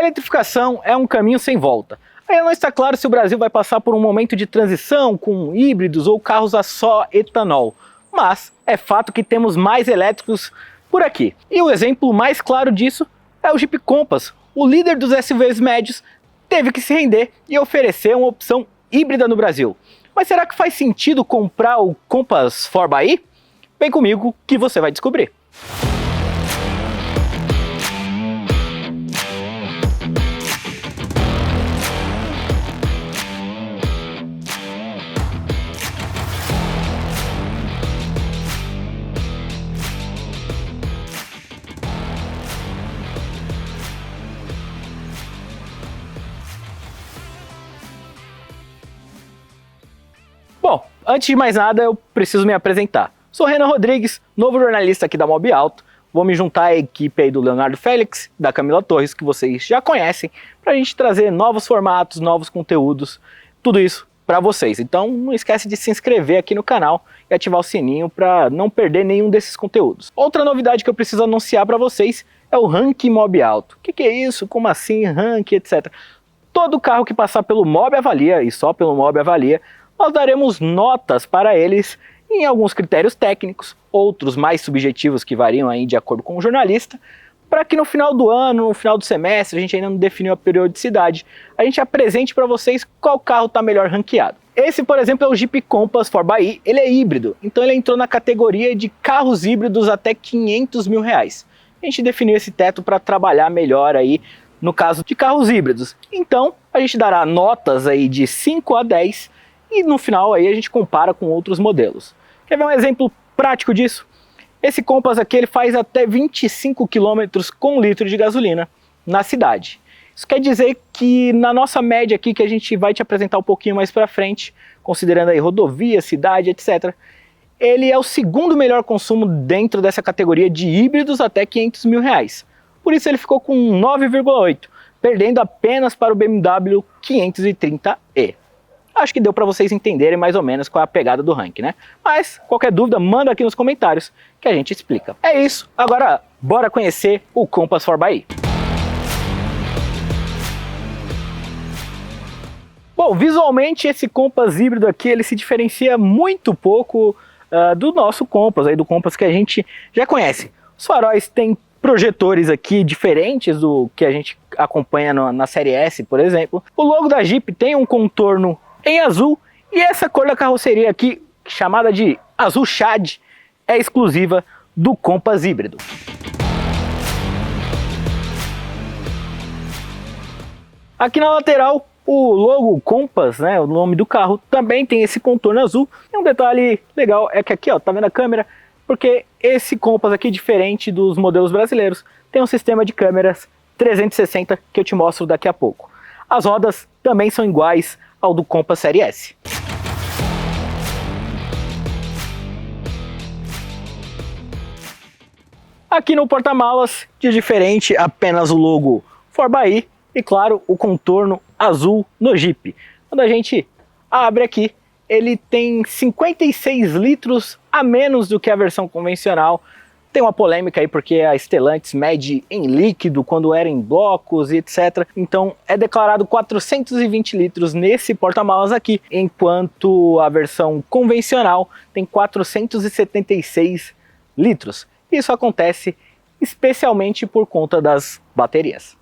eletrificação é um caminho sem volta. Ainda não está claro se o Brasil vai passar por um momento de transição com híbridos ou carros a só etanol, mas é fato que temos mais elétricos por aqui. E o exemplo mais claro disso é o Jeep Compass. O líder dos SUVs médios teve que se render e oferecer uma opção híbrida no Brasil. Mas será que faz sentido comprar o Compass 4xe? Vem comigo que você vai descobrir. Bom, antes de mais nada, eu preciso me apresentar. Sou Renan Rodrigues, novo jornalista aqui da Mob Auto. Vou me juntar à equipe aí do Leonardo Félix, da Camila Torres, que vocês já conhecem, para a gente trazer novos formatos, novos conteúdos, tudo isso para vocês. Então não esquece de se inscrever aqui no canal e ativar o sininho para não perder nenhum desses conteúdos. Outra novidade que eu preciso anunciar para vocês é o Ranking Mob Auto. O que é isso? Como assim? Ranking, etc. Todo carro que passar pelo Mob Avalia, e só pelo Mob Avalia, nós daremos notas para eles em alguns critérios técnicos, outros mais subjetivos que variam aí de acordo com o jornalista, para que no final do ano, no final do semestre, a gente ainda não definiu a periodicidade, a gente apresente para vocês qual carro está melhor ranqueado. Esse, por exemplo, é o Jeep Compass 4xe, ele é híbrido, então ele entrou na categoria de carros híbridos até R$500 mil. A gente definiu esse teto para trabalhar melhor aí no caso de carros híbridos. Então, a gente dará notas aí de 5 a 10, e no final aí a gente compara com outros modelos. Quer ver um exemplo prático disso? Esse Compass aqui ele faz até 25 km com litro de gasolina na cidade. Isso quer dizer que na nossa média aqui, que a gente vai te apresentar um pouquinho mais para frente, considerando aí rodovia, cidade, etc., ele é o segundo melhor consumo dentro dessa categoria de híbridos até R$500 mil. Por isso ele ficou com 9,8, perdendo apenas para o BMW 530e. Acho que deu para vocês entenderem mais ou menos qual é a pegada do ranking, né? Mas qualquer dúvida, manda aqui nos comentários que a gente explica. É isso, agora bora conhecer o Compass 4xe. Bom, visualmente esse Compass híbrido aqui ele se diferencia muito pouco do nosso Compass, aí do Compass que a gente já conhece. Os faróis têm projetores aqui diferentes do que a gente acompanha na série S, por exemplo. O logo da Jeep tem um contorno em azul, e essa cor da carroceria aqui, chamada de azul Shad, é exclusiva do Compass híbrido. Aqui na lateral, o logo Compass, né, o nome do carro, também tem esse contorno azul. E um detalhe legal é que aqui, ó, tá vendo a câmera? Porque esse Compass aqui, diferente dos modelos brasileiros, tem um sistema de câmeras 360 que eu te mostro daqui a pouco. As rodas também são iguais ao do Compass Série S. Aqui no porta-malas, de diferente, apenas o logo 4xe e, claro, o contorno azul no Jeep. Quando a gente abre aqui, ele tem 56 litros a menos do que a versão convencional. Tem uma polêmica aí porque a Stellantis mede em líquido quando era em blocos e etc. Então é declarado 420 litros nesse porta-malas aqui, enquanto a versão convencional tem 476 litros. Isso acontece especialmente por conta das baterias.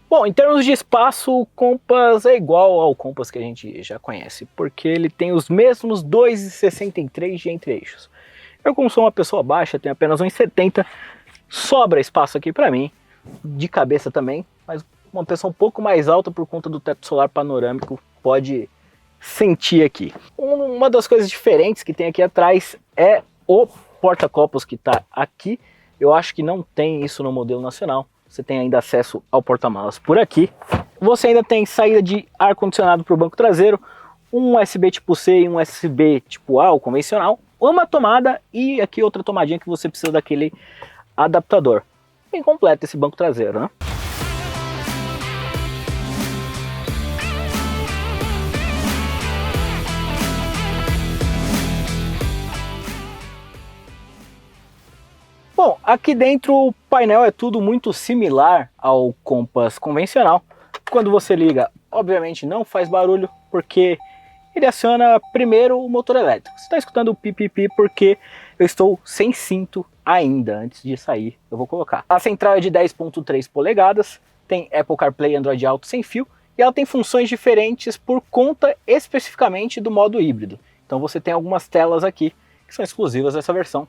Bom, em termos de espaço, o Compass é igual ao Compass que a gente já conhece, porque ele tem os mesmos 2,63 de entre-eixos. Eu, como sou uma pessoa baixa, tenho apenas 1,70, sobra espaço aqui para mim, de cabeça também, mas uma pessoa um pouco mais alta por conta do teto solar panorâmico pode sentir aqui. Uma das coisas diferentes que tem aqui atrás é o porta-copos que está aqui. Eu acho que não tem isso no modelo nacional. Você tem ainda acesso ao porta-malas por aqui. Você ainda tem saída de ar-condicionado para o banco traseiro, um USB tipo C e um USB tipo A, o convencional, uma tomada e aqui outra tomadinha que você precisa daquele adaptador. Bem completo esse banco traseiro, né? Bom, aqui dentro o painel é tudo muito similar ao Compass convencional. Quando você liga, obviamente não faz barulho, porque ele aciona primeiro o motor elétrico. Você está escutando o pipipi porque eu estou sem cinto ainda, antes de sair eu vou colocar. A central é de 10.3 polegadas, tem Apple CarPlay e Android Auto sem fio, e ela tem funções diferentes por conta especificamente do modo híbrido. Então você tem algumas telas aqui que são exclusivas dessa versão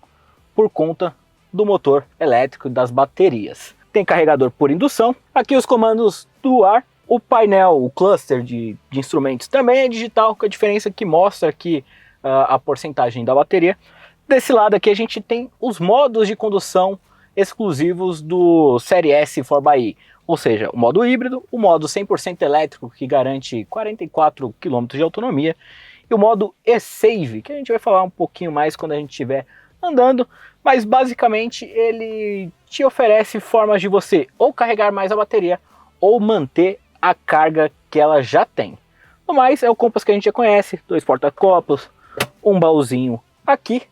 por conta do motor elétrico e das baterias. Tem carregador por indução, aqui os comandos do ar. O painel, o cluster de instrumentos também é digital, com a diferença que mostra aqui a porcentagem da bateria. Desse lado aqui a gente tem os modos de condução exclusivos do Série S 4xe, ou seja, o modo híbrido, o modo 100% elétrico que garante 44 km de autonomia e o modo e-Save, que a gente vai falar um pouquinho mais quando a gente estiver andando, mas basicamente ele te oferece formas de você ou carregar mais a bateria ou manter a carga que ela já tem. No mais, é o Compass que a gente já conhece, 2 porta-copos, um baúzinho aqui,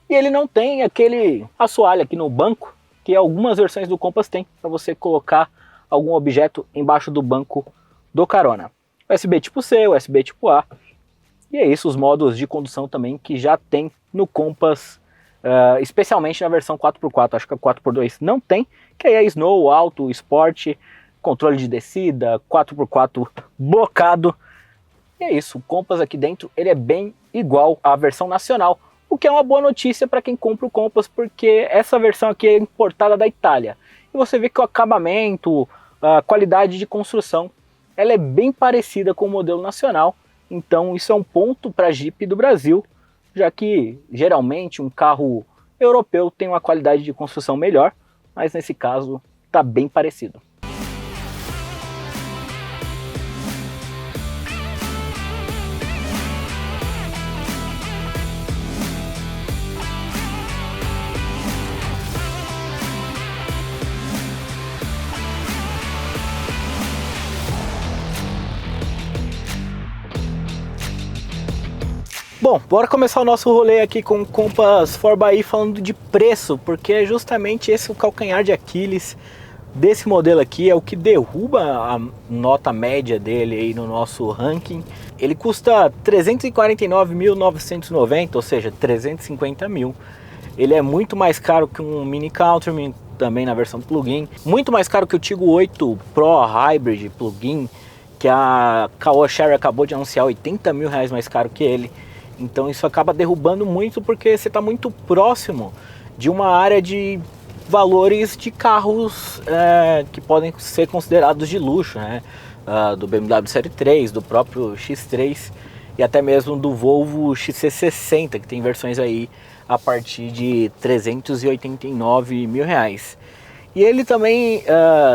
e ele não tem aquele assoalho aqui no banco, que algumas versões do Compass tem, para você colocar algum objeto embaixo do banco do carona. USB tipo C, USB tipo A, e é isso, os modos de condução também que já tem no Compass, especialmente na versão 4x4, acho que a 4x2 não tem, que aí é Snow, Auto, Sport, controle de descida, 4x4 blocado. E é isso, o Compass aqui dentro ele é bem igual à versão nacional, o que é uma boa notícia para quem compra o Compass, porque essa versão aqui é importada da Itália. E você vê que o acabamento, a qualidade de construção, ela é bem parecida com o modelo nacional. Então isso é um ponto para a Jeep do Brasil, já que geralmente um carro europeu tem uma qualidade de construção melhor, mas nesse caso está bem parecido. Bom, bora começar o nosso rolê aqui com o Compass 4xe falando de preço, porque é justamente esse o calcanhar de Aquiles desse modelo aqui, é o que derruba a nota média dele aí no nosso ranking. Ele custa 349.990, ou seja, 350 mil. Ele é muito mais caro que um Mini Countryman, também na versão plug-in, muito mais caro que o Tiggo 8 Pro Hybrid plug-in, que a Caoa Chery acabou de anunciar, 80 mil reais mais caro que ele. Então isso acaba derrubando muito porque você está muito próximo de uma área de valores de carros que podem ser considerados de luxo, né? Do BMW Série 3, do próprio X3 e até mesmo do Volvo XC60, que tem versões aí a partir de 389 mil reais. E ele também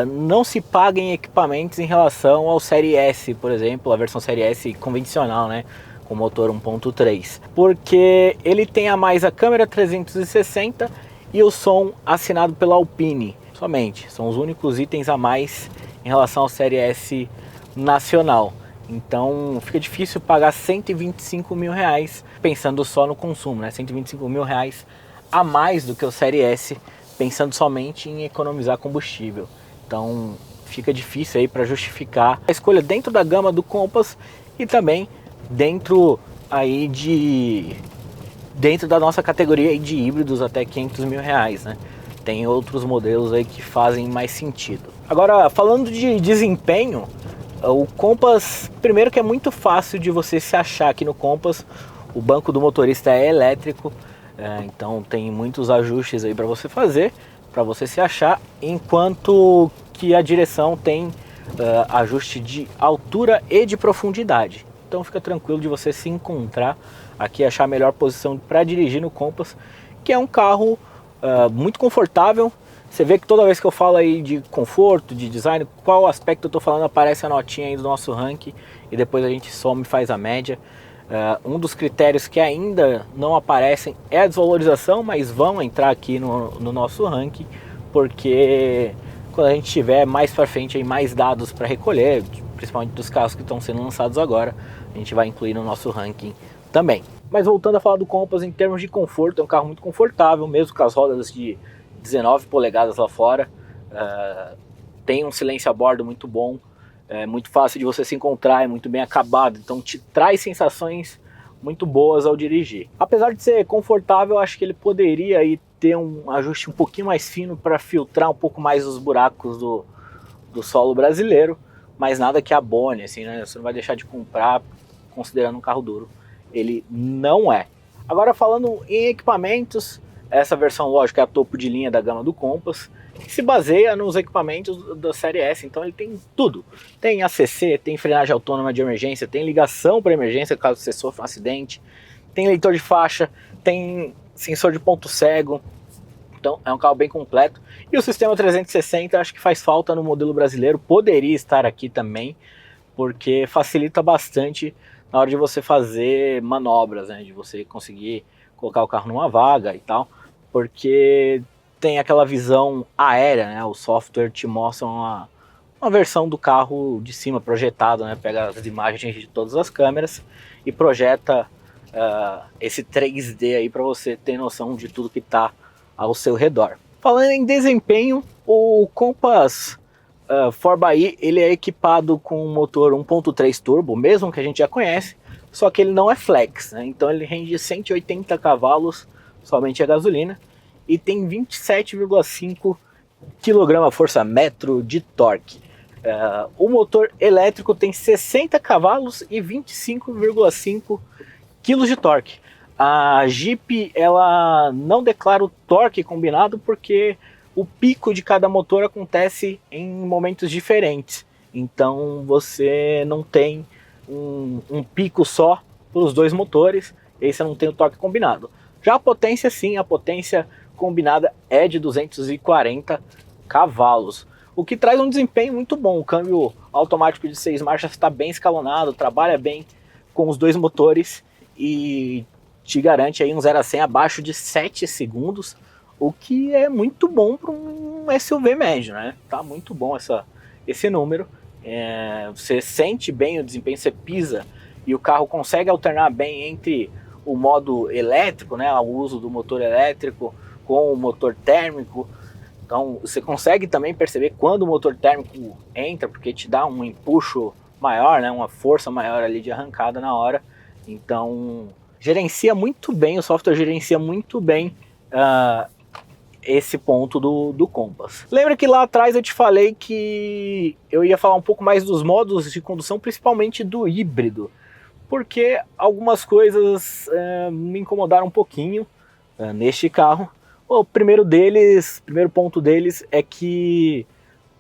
não se paga em equipamentos em relação ao Série S, por exemplo, a versão Série S convencional, né? Com motor 1.3, porque ele tem a mais a câmera 360 e o som assinado pela Alpine, somente, são os únicos itens a mais em relação ao Série S nacional. Então fica difícil pagar 125 mil reais pensando só no consumo, né? 125 mil reais a mais do que o Série S, pensando somente em economizar combustível. Então fica difícil aí para justificar a escolha dentro da gama do Compass e também dentro da nossa categoria aí de híbridos até 500 mil reais, né? Tem outros modelos aí que fazem mais sentido. Agora, falando de desempenho, o Compass, primeiro que é muito fácil de você se achar aqui no Compass. O banco do motorista é elétrico, então tem muitos ajustes aí para você fazer, para você se achar, enquanto que a direção tem ajuste de altura e de profundidade. Então fica tranquilo de você se encontrar aqui, achar a melhor posição para dirigir no Compass, que é um carro muito confortável. Você vê que toda vez que eu falo aí de conforto, de design, qual aspecto eu estou falando, aparece a notinha aí do nosso ranking e depois a gente soma e faz a média. Um dos critérios que ainda não aparecem é a desvalorização, mas vão entrar aqui no nosso ranking, porque quando a gente tiver mais para frente aí mais dados para recolher, principalmente dos carros que estão sendo lançados agora, a gente vai incluir no nosso ranking também. Mas voltando a falar do Compass em termos de conforto, é um carro muito confortável, mesmo com as rodas de 19 polegadas lá fora, tem um silêncio a bordo muito bom, é muito fácil de você se encontrar, é muito bem acabado, então te traz sensações muito boas ao dirigir. Apesar de ser confortável, eu acho que ele poderia aí ter um ajuste um pouquinho mais fino para filtrar um pouco mais os buracos do solo brasileiro, mas nada que abone, assim, né? Você não vai deixar de comprar considerando um carro duro. Ele não é. Agora, falando em equipamentos, essa versão, lógico, é a topo de linha da gama do Compass, que se baseia nos equipamentos da série S, então ele tem tudo. Tem ACC, tem frenagem autônoma de emergência, tem ligação para emergência caso você sofra um acidente, tem leitor de faixa, tem sensor de ponto cego, então é um carro bem completo. E o sistema 360 acho que faz falta no modelo brasileiro, poderia estar aqui também, porque facilita bastante na hora de você fazer manobras, né, de você conseguir colocar o carro numa vaga e tal, porque tem aquela visão aérea, né? O software te mostra uma versão do carro de cima projetado, né? Pega as imagens de todas as câmeras e projeta esse 3D aí para você ter noção de tudo que está ao seu redor. Falando em desempenho, o Compass 4xe ele é equipado com um motor 1.3 turbo, mesmo que a gente já conhece, só que ele não é flex, né? Então ele rende 180 cavalos somente a gasolina e tem 27,5 kgfm de torque. O motor elétrico tem 60 cavalos e 25,5 kg de torque. A Jeep ela não declara o torque combinado porque o pico de cada motor acontece em momentos diferentes. Então você não tem um pico só para os dois motores, e aí você não tem o torque combinado. Já a potência sim, a potência combinada é de 240 cavalos, o que traz um desempenho muito bom. O câmbio automático de 6 marchas está bem escalonado, trabalha bem com os dois motores e te garante aí um 0 a 100 abaixo de 7 segundos, o que é muito bom para um SUV médio, né? Tá muito bom esse número. Você sente bem o desempenho, você pisa e o carro consegue alternar bem entre o modo elétrico, né, o uso do motor elétrico com o motor térmico. Então você consegue também perceber quando o motor térmico entra, porque te dá um empuxo maior, né, uma força maior ali de arrancada na hora. Então gerencia muito bem, o software gerencia muito bem esse ponto do Compass. Lembra que lá atrás eu te falei que eu ia falar um pouco mais dos modos de condução, principalmente do híbrido, porque algumas coisas me incomodaram um pouquinho neste carro. O primeiro ponto deles é que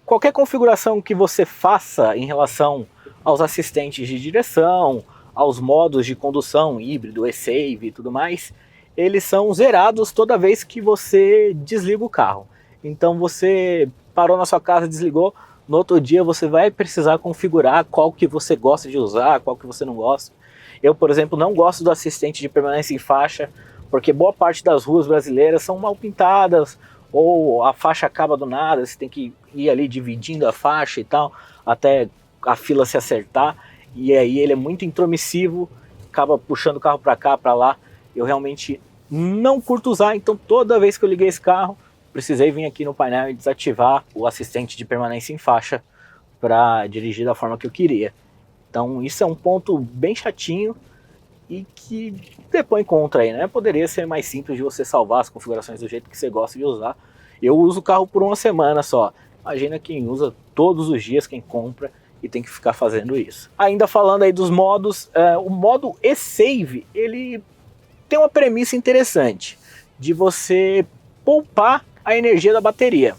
qualquer configuração que você faça em relação aos assistentes de direção, aos modos de condução híbrido, e-save e tudo mais, eles são zerados toda vez que você desliga o carro. Então você parou na sua casa, desligou, no outro dia você vai precisar configurar qual que você gosta de usar, qual que você não gosta. Eu, por exemplo, não gosto do assistente de permanência em faixa, porque boa parte das ruas brasileiras são mal pintadas, ou a faixa acaba do nada, você tem que ir ali dividindo a faixa e tal, até a fila se acertar, e aí ele é muito intromissivo, acaba puxando o carro para cá, para lá. Eu realmente não curto usar, então toda vez que eu liguei esse carro, precisei vir aqui no painel e desativar o assistente de permanência em faixa para dirigir da forma que eu queria. Então isso é um ponto bem chatinho e que depõe contra aí, né? Poderia ser mais simples de você salvar as configurações do jeito que você gosta de usar. Eu uso o carro por uma semana só. Imagina quem usa todos os dias, quem compra e tem que ficar fazendo isso. Ainda falando aí dos modos, o modo e-save, ele tem uma premissa interessante de você poupar a energia da bateria,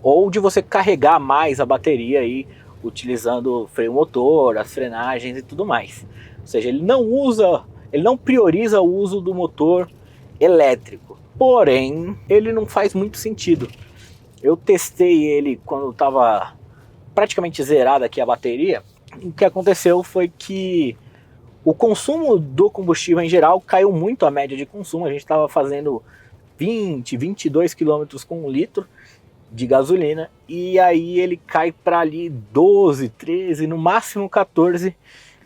ou de você carregar mais a bateria aí, utilizando freio motor, as frenagens e tudo mais. Ou seja, ele não prioriza o uso do motor elétrico. Porém, ele não faz muito sentido. Eu testei ele quando estava praticamente zerada aqui a bateria. O que aconteceu foi que o consumo do combustível em geral caiu muito, a média de consumo. A gente estava fazendo 22 km com 1 litro de gasolina, e aí ele cai para ali 12, 13, no máximo 14,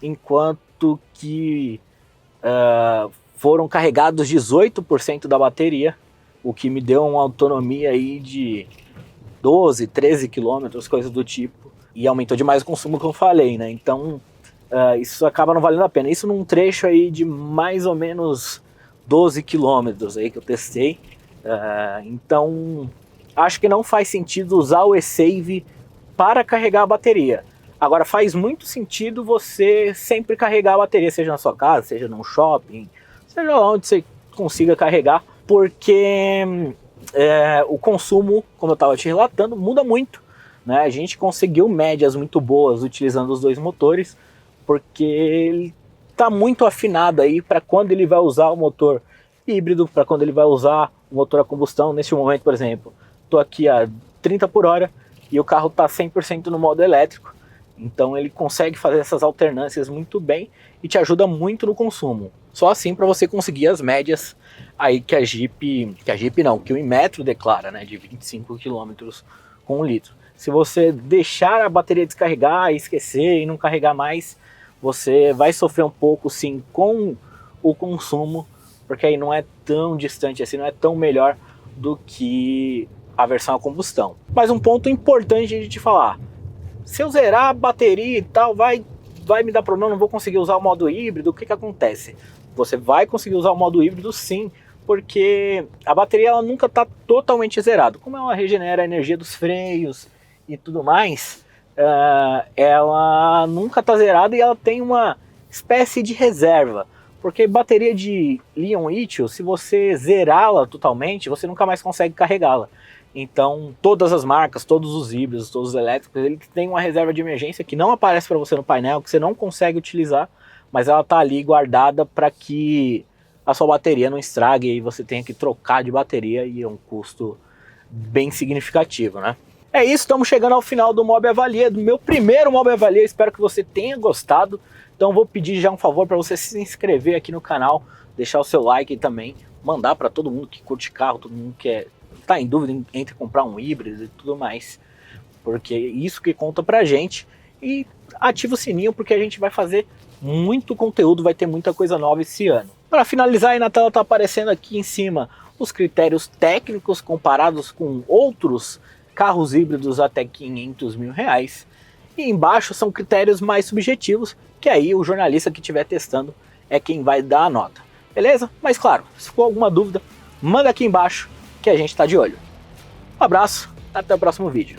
enquanto que foram carregados 18% da bateria o que me deu uma autonomia aí de 12, 13 quilômetros, coisas do tipo, e aumentou demais o consumo, como eu falei, né? Então isso acaba não valendo a pena. Isso num trecho aí de mais ou menos 12 quilômetros aí que eu testei. Então acho que não faz sentido usar o eSave para carregar a bateria. Agora faz muito sentido você sempre carregar a bateria, seja na sua casa, seja num shopping, seja onde você consiga carregar, porque o consumo, como eu estava te relatando, muda muito, né? A gente conseguiu médias muito boas utilizando os dois motores, porque ele está muito afinado aí para quando ele vai usar o motor híbrido, para quando ele vai usar o motor a combustão. Neste momento, por exemplo, estou aqui a 30 por hora e o carro está 100% no modo elétrico, então ele consegue fazer essas alternâncias muito bem e te ajuda muito no consumo. Só assim para você conseguir as médias aí que o Inmetro declara, né, de 25 km com 1 litro. Se você deixar a bateria descarregar e esquecer e não carregar mais, você vai sofrer um pouco sim com o consumo, porque aí não é tão distante assim, não é tão melhor do que a versão a combustão. Mas um ponto importante de te falar: se eu zerar a bateria e tal, vai me dar problema, não vou conseguir usar o modo híbrido. O que acontece? Você vai conseguir usar o modo híbrido sim, porque a bateria ela nunca está totalmente zerada. Como ela regenera a energia dos freios e tudo mais, ela nunca está zerada e ela tem uma espécie de reserva. Porque bateria de íon-lítio, se você zerá-la totalmente, você nunca mais consegue carregá-la. Então, todas as marcas, todos os híbridos, todos os elétricos, eles têm uma reserva de emergência que não aparece para você no painel, que você não consegue utilizar, mas ela está ali guardada para que a sua bateria não estrague e você tenha que trocar de bateria, e é um custo bem significativo, né? É isso, estamos chegando ao final do Mob Avalia, do meu primeiro Mob Avalia. Espero que você tenha gostado. Então vou pedir já um favor para você se inscrever aqui no canal, deixar o seu like e também mandar para todo mundo que curte carro, todo mundo que tá em dúvida entre comprar um híbrido e tudo mais, porque é isso que conta pra gente. E ativa o sininho, porque a gente vai fazer muito conteúdo, vai ter muita coisa nova esse ano. Para finalizar, aí na tela tá aparecendo aqui em cima os critérios técnicos comparados com outros carros híbridos até 500 mil reais. E embaixo são critérios mais subjetivos, que aí o jornalista que estiver testando é quem vai dar a nota. Beleza? Mas claro, se for alguma dúvida, manda aqui embaixo que a gente está de olho. Um abraço, até o próximo vídeo.